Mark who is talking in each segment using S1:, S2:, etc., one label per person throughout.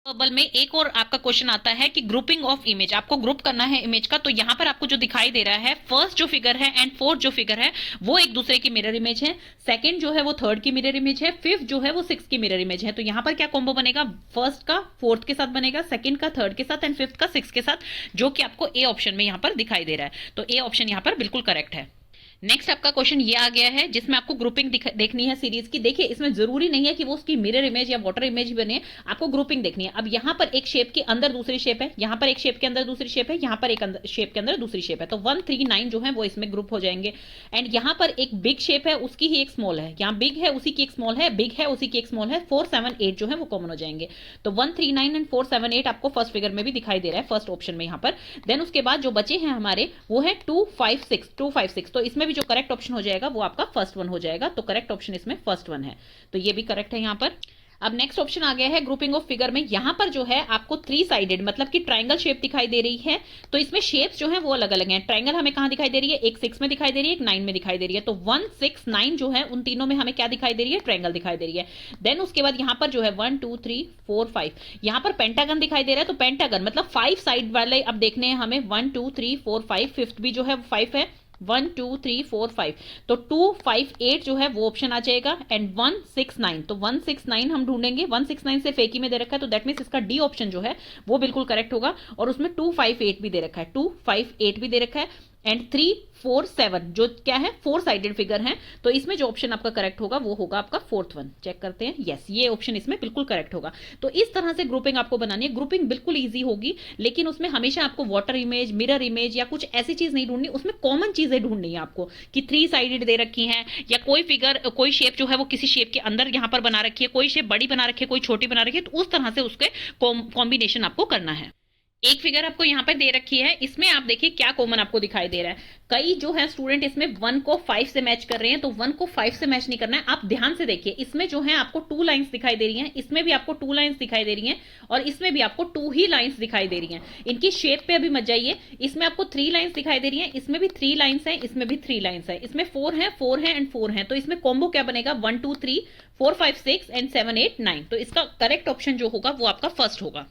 S1: Bubble में एक और आपका क्वेश्चन आता है कि ग्रुपिंग ऑफ इमेज, आपको ग्रुप करना है इमेज का। तो यहाँ पर आपको जो दिखाई दे रहा है, फर्स्ट जो फिगर है एंड फोर्थ जो फिगर है वो एक दूसरे की मिरर इमेज है, सेकंड जो है वो थर्ड की मिरर इमेज है, फिफ्थ जो है वो सिक्स की मिरर इमेज है। तो यहाँ पर क्या कॉम्बो बनेगा, फर्स्ट का फोर्थ के साथ बनेगा, सेकंड का थर्ड के साथ एंड फिफ्थ का सिक्स के साथ, जो कि आपको ए ऑप्शन में यहाँ पर दिखाई दे रहा है। तो ए ऑप्शन यहाँ पर बिल्कुल करेक्ट है। नेक्स्ट आपका क्वेश्चन ये आ गया है जिसमें आपको ग्रुपिंग देखनी है सीरीज की। देखिए इसमें जरूरी नहीं है कि वो उसकी मिरर इमेज या वाटर इमेज बने, आपको ग्रुपिंग देखनी है। अब यहाँ पर एक शेप के अंदर दूसरी शेप है, यहाँ पर एक शेप के अंदर दूसरी शेप है, यहाँ पर एक शेप के अंदर दूसरी शेप है, तो 1 3 9 जो है वो इसमें ग्रुप हो जाएंगे। एंड यहाँ पर एक बिग शेप है, उसकी ही एक स्मॉल है, यहाँ बिग है उसी की एक स्मॉल है, बिग है उसी की एक स्मॉल है, 4 7 8 जो है वो कॉमन हो जाएंगे। तो 1 3 9 एंड 4 7 8 आपको फर्स्ट फिगर में भी दिखाई दे रहा है, फर्स्ट ऑप्शन में यहाँ पर। देन उसके बाद जो बचे हैं हमारे वो है 2 5 6, 2 5 6। तो इसमें भी जो करेक्ट ऑप्शन हो जाएगा वो आपका फर्स्ट वन हो जाएगा। तो करेक्ट ऑप्शन इसमें फर्स्ट वन है, तो ये भी करेक्ट है यहाँ पर। अब नेक्स्ट ऑप्शन आ गया है ग्रुपिंग ऑफ फिगर में। यहां पर जो है आपको 3 साइडेड मतलब कि ट्राइंगल शेप दिखाई दे रही है। तो इसमें शेप्स जो है वो अलग अलग हैं। ट्राइंगल हमें कहां दिखाई दे रही है, एक 6 में दिखाई दे रही है, एक 9 में दिखाई दे रही है। तो 1 6 9 जो है उन तीनों में हमें क्या दिखाई दे रही है, ट्राइंगल दिखाई दे रही है। देन उसके बाद यहां पर जो है 1 2 3 4 5, यहां पर पेंटागन दिखाई दे रहा है। तो पेंटागन मतलब 5 साइड वाले अब देखने हैं हमें, 1 2 3 4 5, फिफ्थ भी जो है 5 है, 1 2 3 4 5। तो 2 5 8 जो है वो ऑप्शन आ जाएगा। एंड 1 6 9, तो 1 6 9 हम ढूंढेंगे। 1 6 9 से फेकी में दे रखा है, तो दैट मीन्स इसका डी ऑप्शन जो है वो बिल्कुल करेक्ट होगा। और उसमें 2 5 8 भी दे रखा है, 2 5 8 भी दे रखा है। एंड 3 4 7 जो क्या है 4 साइडेड फिगर है। तो इसमें जो ऑप्शन आपका करेक्ट होगा वो होगा आपका फोर्थ वन। चेक करते हैं, यस ये ऑप्शन इसमें बिल्कुल करेक्ट होगा। तो इस तरह से ग्रुपिंग आपको बनानी है। ग्रुपिंग बिल्कुल इजी होगी, लेकिन उसमें हमेशा आपको वाटर इमेज, मिरर इमेज या कुछ ऐसी चीज नहीं ढूंढनी, उसमें कॉमन चीजें ढूंढनी है आपको कि 3 साइडेड दे रखी है, या कोई फिगर कोई शेप जो है वो किसी शेप के अंदर यहां पर बना रखी है, कोई शेप बड़ी बना रखी है, कोई छोटी बना रखी है, तो उस तरह से उसके कॉम्बिनेशन आपको करना है। एक फिगर आपको यहाँ पे दे रखी है, इसमें आप देखिए क्या कॉमन आपको दिखाई दे रहा है। कई जो है स्टूडेंट इसमें 1 को 5 से मैच कर रहे हैं, तो 1 को 5 से मैच नहीं करना है। आप ध्यान से देखिए, इसमें जो है आपको 2 लाइंस दिखाई दे रही हैं, इसमें भी आपको 2 लाइंस दिखाई दे रही हैं, और इसमें भी आपको 2 ही लाइंस दिखाई दे रही हैं। इनकी शेप पे अभी मत जाइए। इसमें आपको 3 लाइंस दिखाई दे रही हैं, इसमें भी 3 लाइंस है, इसमें भी 3 लाइंस है, इसमें 4 है, 4 है एंड 4 है। तो इसमें कॉम्बो क्या बनेगा, 1 2 3 4 5 6 एंड 7 8 9। तो इसका करेक्ट ऑप्शन जो होगा वो आपका फर्स्ट होगा।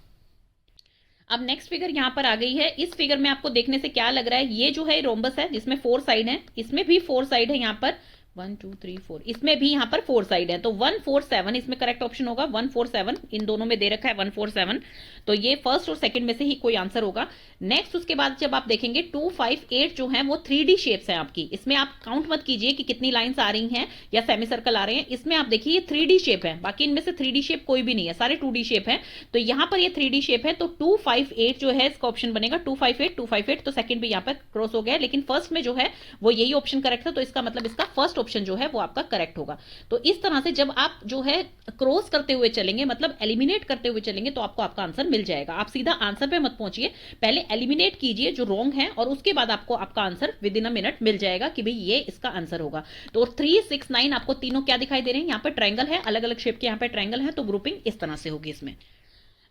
S1: अब नेक्स्ट फिगर यहां पर आ गई है। इस फिगर में आपको देखने से क्या लग रहा है, ये जो है रोम्बस है जिसमें 4 साइड है, इसमें भी 4 साइड है, यहां पर 1 2 3 4, इसमें भी यहां पर 4 साइड है। तो 1 4 7 इसमें करेक्ट ऑप्शन होगा। 1 4 7 इन दोनों में दे रखा है 1 4 7, तो ये फर्स्ट और सेकंड में से ही कोई आंसर होगा। नेक्स्ट उसके बाद जब आप देखेंगे 2 5 8 जो है वो 3D शेप्स हैं आपकी। इसमें आप काउंट मत कीजिए कि कितनी लाइंस आ रही हैं या सेमी सर्कल आ रहे हैं। इसमें आप देखिए ये 3D शेप है, बाकी इनमें से 3D शेप कोई भी नहीं है, सारे 2D शेप है। तो यहां पर ये 3D शेप है, तो 2 5 8 जो है इसका ऑप्शन बनेगा 2 5 8 2 5 8। तो सेकंड भी यहां पर क्रॉस हो गया, लेकिन फर्स्ट में जो है वो यही ऑप्शन करेक्ट था, तो इसका मतलब इसका फर्स्ट ऑप्शन जो है वो आपका करेक्ट होगा। तो इस तरह से जब आप जो है क्रॉस करते हुए चलेंगे, मतलब एलिमिनेट करते हुए चलेंगे, तो आपको आपका आंसर मिल जाएगा। आप सीधा आंसर पे मत पहुंचिए, पहले एलिमिनेट कीजिए जो रॉन्ग है, और उसके बाद आपको आपका answer within a minute मिल जाएगा कि भाई ये इसका आंसर होगा। तो 3 6 9 आपको तीनों क्या दिखाई दे रहे हैं, यहाँ पे ट्रायंगल है, अलग अलग शेप के यहाँ पे ट्रायंगल है, तो ग्रुपिंग इस तरह से होगी इसमें।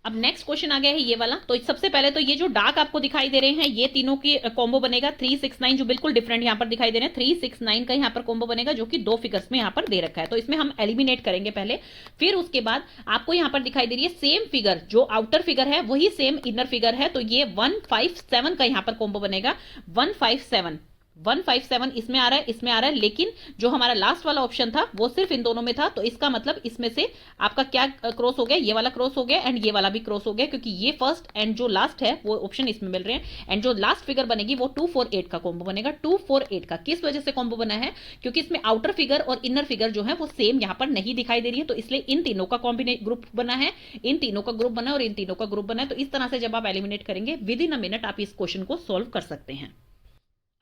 S1: अब नेक्स्ट क्वेश्चन आ गया है ये वाला। तो सबसे पहले तो ये जो डार्क आपको दिखाई दे रहे हैं ये तीनों की कॉम्बो बनेगा 3 6 9, जो बिल्कुल डिफरेंट यहां पर दिखाई दे रहे हैं। 3 6 9 का यहां पर कॉम्बो बनेगा जो कि 2 फिगर्स में यहां पर दे रखा है। तो इसमें हम एलिमिनेट करेंगे पहले, फिर उसके बाद आपको यहां पर दिखाई दे रही है सेम फिगर, जो आउटर फिगर है वही सेम इनर फिगर है। तो ये 1 5 7 का यहां पर कॉम्बो बनेगा, 1 5 7 1 5 7 इसमें आ रहा है, इसमें आ रहा है, लेकिन जो हमारा लास्ट वाला ऑप्शन था वो सिर्फ इन दोनों में था। तो इसका मतलब इसमें से आपका क्या क्रॉस हो गया, ये वाला क्रॉस हो गया एंड ये वाला भी क्रॉस हो गया, क्योंकि ये फर्स्ट एंड जो लास्ट है वो ऑप्शन इसमें मिल रहे हैं। एंड जो लास्ट फिगर बनेगी वो 2 4 8 का कॉम्बो बनेगा। 2 4 8 का किस वजह से कॉम्बो बना है, क्योंकि इसमें आउटर फिगर और इनर फिगर जो है वो सेम यहां पर नहीं दिखाई दे रही है, तो इसलिए इन तीनों का कॉम्बिनेट ग्रुप बना है, इन तीनों का ग्रुप बना है और इन तीनों का ग्रुप बना है। तो इस तरह से जब आप एलिमिनेट करेंगे विद इन अ मिनट आप इस क्वेश्चन को सोल्व कर सकते हैं।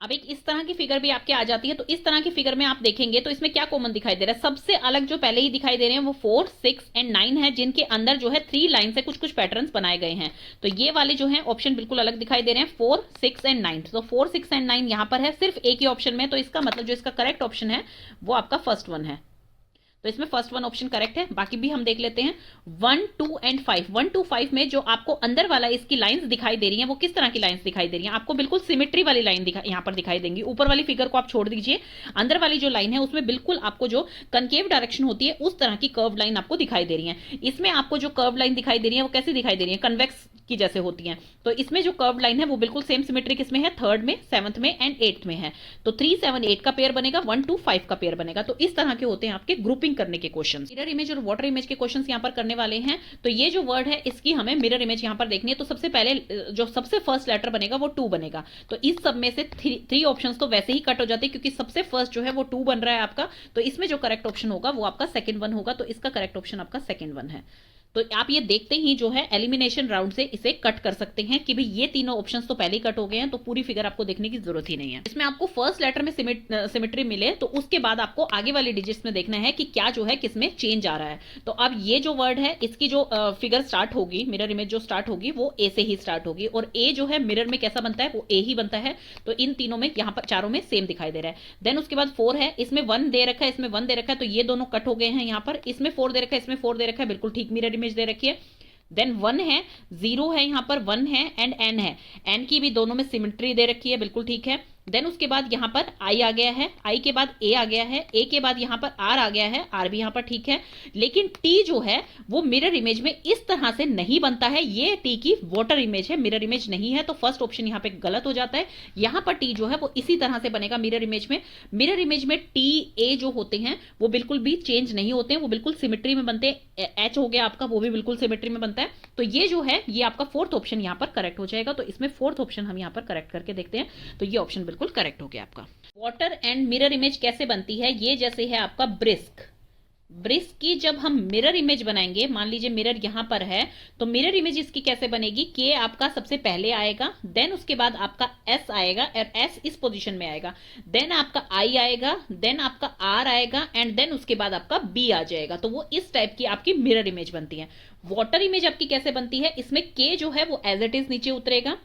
S1: अब एक इस तरह की फिगर भी आपके आ जाती है। तो इस तरह की फिगर में आप देखेंगे तो इसमें क्या कॉमन दिखाई दे रहा है, सबसे अलग जो पहले ही दिखाई दे रहे हैं वो 4 6 एंड 9 है, जिनके अंदर जो है 3 लाइन से कुछ कुछ पैटर्न्स बनाए गए हैं। तो ये वाले जो है ऑप्शन बिल्कुल अलग दिखाई दे रहे हैं, 4 6 एंड 9। तो 4 6 एंड 9 यहां पर है सिर्फ एक ही ऑप्शन में, तो इसका मतलब जो इसका करेक्ट ऑप्शन है वो आपका फर्स्ट वन है। तो इसमें फर्स्ट वन ऑप्शन करेक्ट है। बाकी भी हम देख लेते हैं। 1, 2 एंड 5, 1, 2, 5 में जो आपको अंदर वाला इसकी लाइंस दिखाई दे रही हैं वो किस तरह की लाइंस दिखाई दे रही हैं? आपको बिल्कुल सिमेट्री वाली लाइन यहाँ पर दिखाई देंगी। ऊपर वाली फिगर को आप छोड़ दीजिए, अंदर वाली जो लाइन है उसमें बिल्कुल आपको जो कनकेव डायरेक्शन होती है उस तरह की कर्व लाइन आपको दिखाई दे रही है। इसमें आपको जो कर्व लाइन दिखाई दे रही है वो कैसी दिखाई दे रही है? कन्वेक्स की जैसे होती हैं। तो इसमें जो कर्व लाइन है वो बिल्कुल सेम सिमेट्री किसमें है? थर्ड में, सेवंथ में एंड 8th में है। तो 3, 7, 8 का पेयर बनेगा, 1, 2, 5 का पेयर बनेगा। तो इस तरह के होते हैं आपके ग्रुपिंग करने के क्वेश्चन। मिरर इमेज और वाटर इमेज के क्वेश्चन यहाँ पर करने वाले हैं। तो ये जो वर्ड है इसकी हमें मिरर इमेज यहाँ पर देखनी है। तो सबसे पहले जो सबसे फर्स्ट लेटर बनेगा वो 2 बनेगा। तो इस सब में से 3 ऑप्शन तो वैसे ही कट हो जाते हैं क्योंकि सबसे फर्स्ट जो है वो 2 बन रहा है आपका। तो इसमें जो करेक्ट ऑप्शन होगा वो आपका सेकंड वन होगा। तो इसका करेक्ट ऑप्शन आपका सेकंड वन है। तो आप ये देखते ही जो है एलिमिनेशन राउंड से इसे कट कर सकते हैं कि भाई ये तीनों ऑप्शंस तो पहले ही कट हो गए हैं, तो पूरी फिगर आपको देखने की जरूरत ही नहीं है। इसमें आपको फर्स्ट लेटर में सिमेट्री मिले तो उसके बाद आपको आगे वाली डिजिट्स में देखना है कि क्या जो है किसमें चेंज आ रहा है। तो अब ये जो वर्ड है इसकी जो फिगर स्टार्ट होगी, मिरर इमेज जो स्टार्ट होगी वो ए से ही स्टार्ट होगी। और ए जो है मिरर में कैसा बनता है? वो ए ही बनता है। तो इन तीनों में यहाँ पर चारों में सेम दिखाई दे रहा है। देन उसके बाद 4 है, इसमें 1 दे रखा है, इसमें 1 दे रखा है, तो ये दोनों कट हो गए हैं यहाँ पर। इसमें 4 दे रखा है, इसमें 4 दे रखा है, बिल्कुल ठीक मिरर इमेज दे रखी है। देन 1 है, 0 है, यहाँ पर 1 है एंड n है। n की भी दोनों में सिमेट्री दे रखी है, बिल्कुल ठीक है। देन उसके बाद यहाँ पर i आ गया है, i के बाद a आ गया है, a के बाद यहाँ पर r आ गया है, r भी यहाँ पर ठीक है। लेकिन t जो है वो मिरर इमेज में इस तरह से नहीं बनता है। ये t की वाटर इमेज है, मिरर इमेज नहीं है। तो फर्स्ट ऑप्शन यहाँ पे गलत हो जाता है। यहाँ पर t जो है वो इसी तरह से बनेगा मिरर इमेज में। मिरर इमेज में t a जो होते हैं वो बिल्कुल भी चेंज नहीं होते हैं, वो बिल्कुल सिमेट्री में बनते हैं। h हो गया आपका, वो भी बिल्कुल सिमेट्री में बनता है। तो ये जो है ये आपका फोर्थ ऑप्शन यहाँ पर करेक्ट हो जाएगा। तो इसमें फोर्थ ऑप्शन हम यहाँ पर करेक्ट करके देखते हैं। तो ये ऑप्शन बिल्कुल करेक्ट हो गया आपका। वाटर एंड मिरर इमेज कैसे बनती है? ये जैसे है आपका ब्रिस्क। ब्रिस्क की जब हम मिरर इमेज बनाएंगे, मान लीजिए मिरर यहां पर है, तो मिरर इमेज इसकी कैसे बनेगी? के आपका सबसे पहले आएगा, देन उसके बाद आपका एस आएगा और एस इस पोजीशन में आएगा, देन आपका आई आएगा, देन आपका आर आएगा एंड देन उसके बाद आपका बी आ जाएगा। तो वो इस टाइप की आपकी मिरर इमेज बनती है। वाटर इमेज आपकी कैसे बनती है? इसमें के जो है वो एज इट इज नीचे उतरेगा,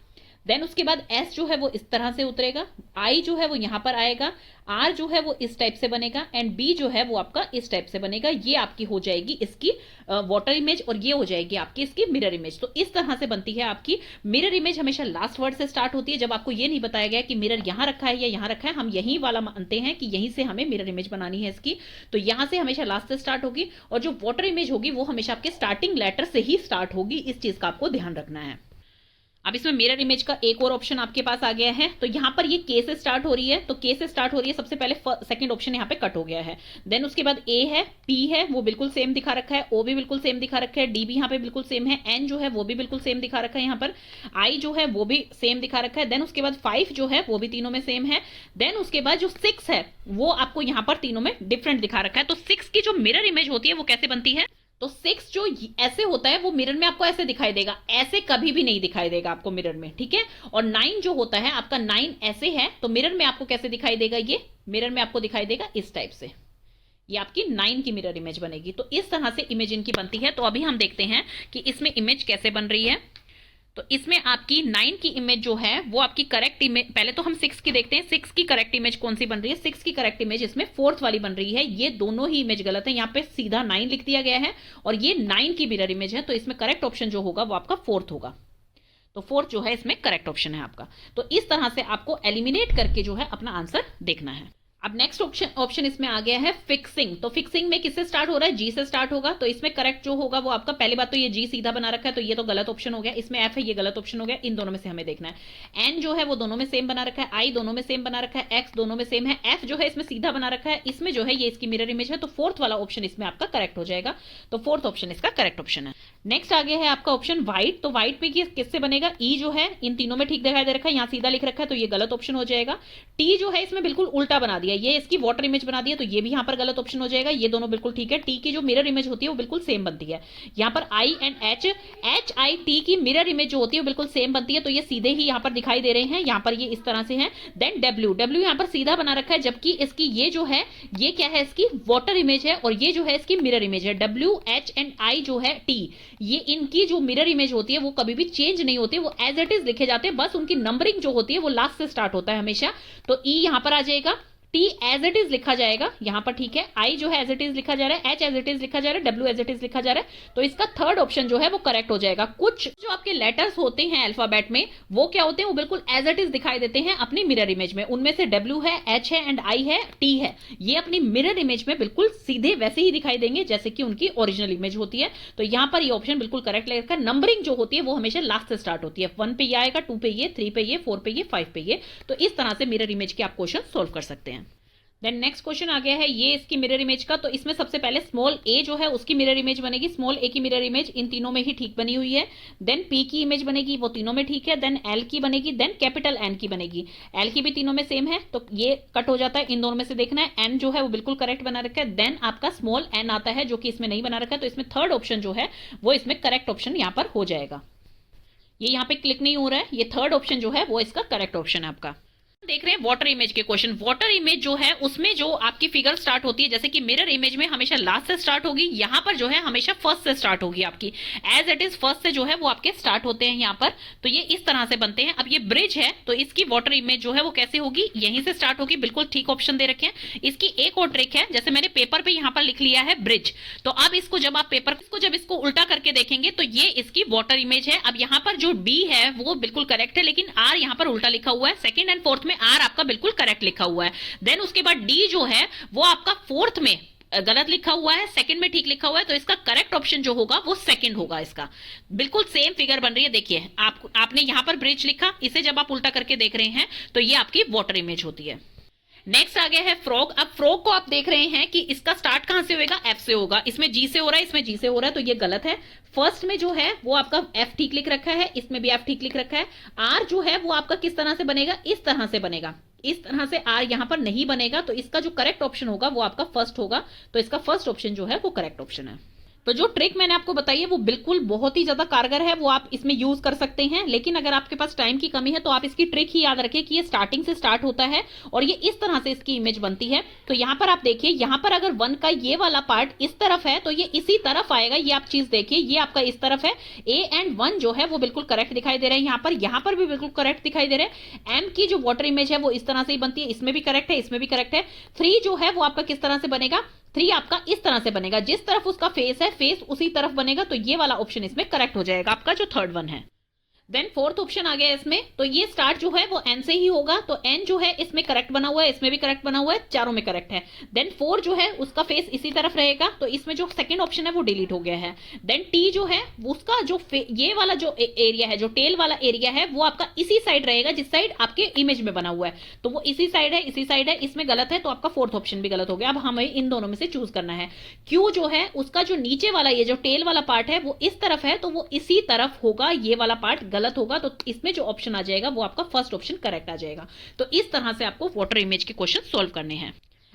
S1: देन उसके बाद S जो है वो इस तरह से उतरेगा, I जो है वो यहां पर आएगा, R जो है वो इस टाइप से बनेगा एंड B जो है वो आपका इस टाइप से बनेगा। ये आपकी हो जाएगी इसकी वाटर इमेज और ये हो जाएगी आपकी इसकी मिरर इमेज। तो इस तरह से बनती है आपकी मिरर इमेज। हमेशा लास्ट वर्ड से स्टार्ट होती है। जब आपको ये नहीं बताया गया कि मिरर यहां रखा है या यहां रखा है, हम यही वाला मानते हैं कि यहीं से हमें मिरर इमेज बनानी है इसकी। तो यहां से हमेशा लास्ट से स्टार्ट होगी और जो वाटर इमेज होगी वो हमेशा आपके स्टार्टिंग लेटर से ही स्टार्ट होगी। इस चीज का आपको ध्यान रखना है। अब इसमें मिरर इमेज का एक और ऑप्शन आपके पास आ गया है। तो यहां पर ये के से स्टार्ट हो रही है, तो के से स्टार्ट हो रही है, सबसे पहले सेकंड ऑप्शन यहां पे कट हो गया है। देन उसके बाद ए है, पी है, वो बिल्कुल सेम दिखा रखा है, ओ भी बिल्कुल सेम दिखा रखा है, डी भी यहाँ पे बिल्कुल सेम है, एन जो है वो भी बिल्कुल सेम दिखा रखा है यहाँ पर, आई जो है वो भी सेम दिखा रखा है। देन उसके बाद 5 जो है वो भी तीनों में सेम है। देन उसके बाद जो 6 है वो आपको यहाँ पर तीनों में डिफरेंट दिखा रखा है। तो 6 की जो मिरर इमेज होती है वो कैसे बनती है? तो 6 जो ऐसे होता है वो मिरर में आपको ऐसे दिखाई देगा, ऐसे कभी भी नहीं दिखाई देगा आपको मिरर में, ठीक है। और 9 जो होता है आपका 9 ऐसे है, तो मिरर में आपको कैसे दिखाई देगा? ये मिरर में आपको दिखाई देगा इस टाइप से। ये आपकी 9 की मिरर इमेज बनेगी। तो इस तरह से इमेज इनकी बनती है। तो अभी हम देखते हैं कि इसमें इमेज कैसे बन रही है। तो इसमें आपकी 9 की इमेज जो है वो आपकी करेक्ट इमेज, पहले तो हम 6 की देखते हैं। 6 की करेक्ट इमेज कौन सी बन रही है? 6 की करेक्ट इमेज इसमें फोर्थ वाली बन रही है। ये दोनों ही इमेज गलत है, यहाँ पे सीधा 9 लिख दिया गया है और ये 9 की मिरर इमेज है। तो इसमें करेक्ट ऑप्शन जो होगा वो आपका फोर्थ होगा। तो फोर्थ जो है इसमें करेक्ट ऑप्शन है आपका। तो इस तरह से आपको एलिमिनेट करके जो है अपना आंसर देखना है। अब नेक्स्ट ऑप्शन इसमें आ गया है फिक्सिंग। तो फिक्सिंग में किससे स्टार्ट हो रहा है? जी से स्टार्ट होगा। तो इसमें करेक्ट जो होगा वो आपका, पहली बात तो ये जी सीधा बना रखा है तो ये तो गलत ऑप्शन हो गया। इसमें एफ है, ये गलत ऑप्शन हो गया। इन दोनों में से हमें देखना है। एन जो है वो दोनों में सेम बना रखा है, आई दोनों में सेम बना रखा है, एक्स दोनों में सेम है, एफ जो है इसमें सीधा बना रखा है, इसमें जो है ये इसकी मिरर इमेज है। तो फोर्थ वाला ऑप्शन इसमें आपका करेक्ट हो जाएगा। तो फोर्थ ऑप्शन इसका करेक्ट ऑप्शन है। नेक्स्ट आ गया है आपका ऑप्शन व्हाइट। तो व्हाइट में किससे बनेगा? ई जो है इन तीनों में ठीक दिखाई दे रखा है, यहाँ सीधा लिख रखा है तो ये गलत ऑप्शन हो जाएगा। टी जो है इसमें बिल्कुल उल्टा बना दिया, ये इसकी वाटर इमेज बना दिया, तो ये भी यहाँ पर गलत ऑप्शन हो जाएगा। ये दोनों बिल्कुल ठीक है। टी की जो मिरर इमेज होती है वो बिल्कुल सेम बनती है। यहाँ पर I and H, H I T की मिरर इमेज जो होती है वो बिल्कुल सेम बनती है। तो ये सीधे ही यहाँ पर दिखाई दे रहे हैं, यहाँ पर ये इस तरह से है। देन डब्ल्यू, डब्ल्यू यहाँ पर सीधा बना रखा है, जबकि इसकी ये जो है ये क्या है? इसकी वाटर इमेज है और ये जो है इसकी मिरर इमेज है। डब्ल्यू, एच एंड आई जो है टी, ये इनकी जो मिरर इमेज होती है वो कभी भी चेंज नहीं होती, वो एज इट इज लिखे जाते हैं। बस उनकी नंबरिंग जो होती है वो लास्ट से स्टार्ट होता है हमेशा। तो ई यहाँ पर आ जाएगा, टी एज इट इज लिखा जाएगा यहाँ पर, ठीक है। आई जो है एज इट इज लिखा जा रहा है, एच एज इट इज लिखा जा रहा है, डब्ल्यू एज इट इज लिखा जा रहा है, तो इसका थर्ड ऑप्शन जो है वो करेक्ट हो जाएगा। कुछ जो आपके लेटर्स होते हैं अल्फाबेट में वो क्या होते हैं, वो बिल्कुल एज इट इज दिखाई देते हैं अपनी मिरर इमेज में। उनमें से डब्ल्यू है, एच है एंड आई है, टी है, ये अपनी मिरर इमेज में बिल्कुल सीधे वैसे ही दिखाई देंगे जैसे कि उनकी ओरिजिनल इमेज होती है। तो यहाँ पर ये ऑप्शन बिल्कुल करेक्ट लगेगा। नंबरिंग जो होती है वो हमेशा लास्ट से स्टार्ट होती है, 1 पे ये आएगा, 2 पे ये, 3 पे ये, 4 पे ये, 5 पे ये। तो इस तरह से मिरर इमेज के आप क्वेश्चन सोल्व कर सकते हैं। देन नेक्स्ट क्वेश्चन आ गया है ये इसकी मिरर इमेज का। तो इसमें सबसे पहले स्मॉल ए जो है उसकी मिरर इमेज बनेगी, स्मॉल ए की मिरर इमेज इन तीनों में ही ठीक बनी हुई है। देन पी की इमेज बनेगी, वो तीनों में ठीक है। देन एल की बनेगी, देन कैपिटल एन की बनेगी, एल की भी तीनों में सेम है, तो ये कट हो जाता है। इन दोनों में से देखना है, एन जो है वो बिल्कुल करेक्ट बना रखा है। देन आपका स्मॉल एन आता है जो कि इसमें नहीं बना रखा है, तो इसमें थर्ड ऑप्शन जो है वो इसमें करेक्ट ऑप्शन यहाँ पर हो जाएगा। ये यहाँ पे क्लिक नहीं हो रहा है, ये थर्ड ऑप्शन जो है वो इसका करेक्ट ऑप्शन है आपका। देख रहे हैं वाटर इमेज के क्वेश्चन। वाटर इमेज जो है उसमें जो आपकी फिगर स्टार्ट होती है, जैसे कि मिरर इमेज में हमेशा लास्ट से स्टार्ट होगी, यहाँ पर जो है हमेशा फर्स्ट से स्टार्ट होगी आपकी, एज इट इज फर्स्ट से जो है वो आपके स्टार्ट होते हैं यहाँ पर। तो ये इस तरह से बनते हैं। अब ये ब्रिज है तो इसकी वाटर इमेज जो है वो कैसे होगी, यहीं से स्टार्ट होगी, बिल्कुल ठीक ऑप्शन दे रखे हैं। इसकी एक और ट्रिक है, जैसे मैंने पेपर पे यहाँ पर लिख लिया है ब्रिज, तो अब इसको जब आप पेपर को जब इसको उल्टा करके देखेंगे तो ये इसकी वाटर इमेज है। अब यहाँ पर जो डी है वो बिल्कुल करेक्ट है, लेकिन आर यहाँ पर उल्टा लिखा हुआ है। सेकंड एंड फोर्थ में आर आपका बिल्कुल करेक्ट लिखा हुआ है। देन उसके बाद डी जो है वो आपका फोर्थ में गलत लिखा हुआ है, सेकंड में ठीक लिखा हुआ है, तो इसका करेक्ट ऑप्शन जो होगा वो सेकंड होगा। इसका बिल्कुल सेम फिगर बन रही है। देखिए आपने यहां पर ब्रिज लिखा, इसे जब आप उल्टा करके देख रहे हैं तो ये आपकी वाटर इमेज होती है। नेक्स्ट आ गया है फ्रॉग। अब फ्रॉग को आप देख रहे हैं कि इसका स्टार्ट कहां से होगा, एफ से होगा। इसमें जी से हो रहा है, इसमें जी से हो रहा है, तो ये गलत है। फर्स्ट में जो है वो आपका एफ ठीक लिख रखा है, इसमें भी एफ ठीक लिख रखा है। आर जो है वो आपका किस तरह से बनेगा, इस तरह से बनेगा, इस तरह से आर यहां पर नहीं बनेगा। तो इसका जो करेक्ट ऑप्शन होगा वो आपका फर्स्ट होगा, तो इसका फर्स्ट ऑप्शन जो है वो करेक्ट ऑप्शन है। तो जो ट्रिक मैंने आपको बताई है वो बिल्कुल बहुत ही ज्यादा कारगर है, वो आप इसमें यूज कर सकते हैं। लेकिन अगर आपके पास टाइम की कमी है तो आप इसकी ट्रिक ही याद रखें कि ये स्टार्टिंग से स्टार्ट होता है और ये इस तरह से इसकी इमेज बनती है। तो यहां पर आप देखिए, यहां पर अगर 1 का ये वाला पार्ट इस तरफ है तो ये इसी तरफ आएगा। ये आप चीज देखिए, ये आपका इस तरफ है। ए एंड 1 जो है वो बिल्कुल करेक्ट दिखाई दे रहा है, यहां पर भी बिल्कुल करेक्ट दिखाई दे रहा है। एम की जो वाटर इमेज है वो इस तरह से ही बनती है, इसमें भी करेक्ट है, इसमें भी करेक्ट है। 3 जो है वो आपका किस तरह से बनेगा, 3 आपका इस तरह से बनेगा, जिस तरफ उसका फेस है फेस उसी तरफ बनेगा। तो ये वाला ऑप्शन इसमें करेक्ट हो जाएगा आपका जो थर्ड वन है। देन फोर्थ ऑप्शन आ गया इसमें, तो ये स्टार्ट जो है वो एन से ही होगा, तो एन जो है इसमें करेक्ट बना हुआ है, इसमें भी करेक्ट बना हुआ है, चारों में करेक्ट है। देन 4 जो है उसका फेस इसी तरफ रहेगा, तो इसमें जो सेकंड ऑप्शन है वो डिलीट हो गया है। देन टी जो है उसका जो ये वाला जो एरिया है, जो टेल वाला एरिया है वो आपका इसी साइड रहेगा जिस साइड आपके इमेज में बना हुआ है, तो वो इसी साइड है, इसी साइड है, इसमें गलत है, तो आपका फोर्थ ऑप्शन भी गलत हो गया। अब हमें इन दोनों में से चूज करना है। क्यू जो है उसका जो नीचे वाला ये जो टेल वाला पार्ट है वो इस तरफ है, तो वो इसी तरफ होगा, ये वाला पार्ट गलत होगा। तो इसमें जो ऑप्शन आ जाएगा वो आपका फर्स्ट ऑप्शन करेक्ट आ जाएगा। तो इस तरह से आपको वाटर इमेज के क्वेश्चन सॉल्व करने हैं।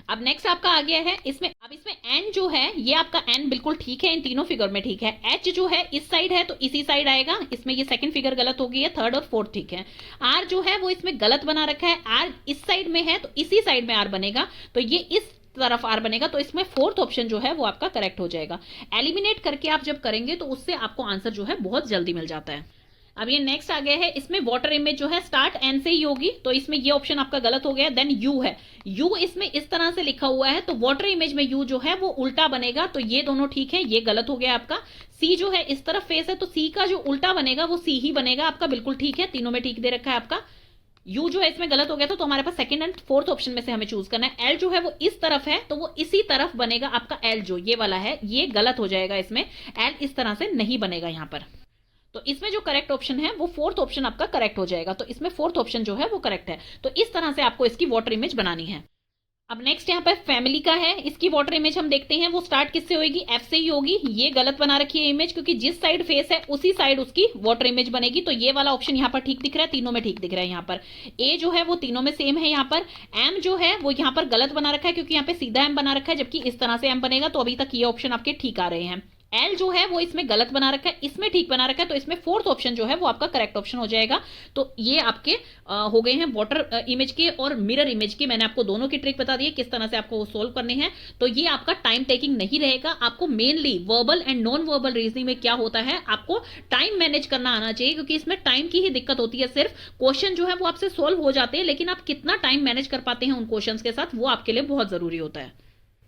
S1: अब नेक्स्ट आपका आ गया है इसमें, अब इसमें एन जो है ये आपका एन बिल्कुल ठीक है, इन तीनों फिगर में ठीक है। एच जो है इस साइड है तो इसी साइड आएगा, इसमें ये सेकंड फिगर गलत हो गई है, थर्ड और फोर्थ ठीक है। आर जो है वो इसमें गलत बना रखा है, आर इस साइड में है तो इसी साइड में आर बनेगा, तो ये इस तरफ आर बनेगा, तो इसमें फोर्थ ऑप्शन जो है वो आपका करेक्ट हो जाएगा। एलिमिनेट करके आप जब करेंगे तो उससे आपको आंसर जो है बहुत जल्दी मिल जाता है। अब ये नेक्स्ट आ गया है, इसमें वाटर इमेज जो है स्टार्ट एन से ही होगी, तो इसमें ये ऑप्शन आपका गलत हो गया। देन यू है, यू इसमें इस तरह से लिखा हुआ है, तो वाटर इमेज में यू जो है वो उल्टा बनेगा, तो ये दोनों ठीक है, ये गलत हो गया आपका। सी जो है इस तरफ फेस है, तो सी का जो उल्टा बनेगा वो सी ही बनेगा आपका, बिल्कुल ठीक है, तीनों में ठीक दे रखा है आपका। यू जो है इसमें गलत हो गया था, तो हमारे पास सेकंड एंड फोर्थ ऑप्शन में से हमें चूज करना है। एल जो है वो इस तरफ है, तो वो इसी तरफ बनेगा आपका, एल जो ये वाला है ये गलत हो जाएगा, इसमें एल इस तरह से नहीं बनेगा यहाँ पर। तो इसमें जो करेक्ट ऑप्शन है वो फोर्थ ऑप्शन आपका करेक्ट हो जाएगा, तो इसमें फोर्थ ऑप्शन जो है वो करेक्ट है। तो इस तरह से आपको इसकी वाटर इमेज बनानी है। अब नेक्स्ट यहाँ पर फैमिली का है, इसकी वाटर इमेज हम देखते हैं वो स्टार्ट किससे होगी, एफ से ही होगी। ये गलत बना रखी है इमेज, क्योंकि जिस साइड फेस है उसी साइड उसकी वाटर इमेज बनेगी, तो ये वाला ऑप्शन यहाँ पर ठीक दिख रहा है, तीनों में ठीक दिख रहा है। यहाँ पर ए जो है वो तीनों में सेम है। यहाँ पर एम जो है वो यहाँ पर गलत बना रखा है, क्योंकि यहाँ पे सीधा एम बना रखा है, जबकि इस तरह से एम बनेगा, तो अभी तक ये ऑप्शन आपके ठीक आ रहे हैं। एल जो है वो इसमें गलत बना रखा है, इसमें ठीक बना रखा है, तो इसमें फोर्थ ऑप्शन जो है वो आपका करेक्ट ऑप्शन हो जाएगा। तो ये आपके हो गए हैं वाटर इमेज के और मिरर इमेज के। मैंने आपको दोनों की ट्रिक बता दी है किस तरह से आपको वो सोल्व करने हैं। तो ये आपका टाइम टेकिंग नहीं रहेगा। आपको mainly verbal and non verbal reasoning में क्या होता है, आपको टाइम मैनेज करना आना चाहिए, क्योंकि इसमें टाइम की ही दिक्कत होती है। सिर्फ क्वेश्चन जो है वो आपसे सोल्व हो जाते हैं, लेकिन आप कितना टाइम मैनेज कर पाते हैं उन क्वेश्चंस के साथ, वो आपके लिए बहुत जरूरी होता है।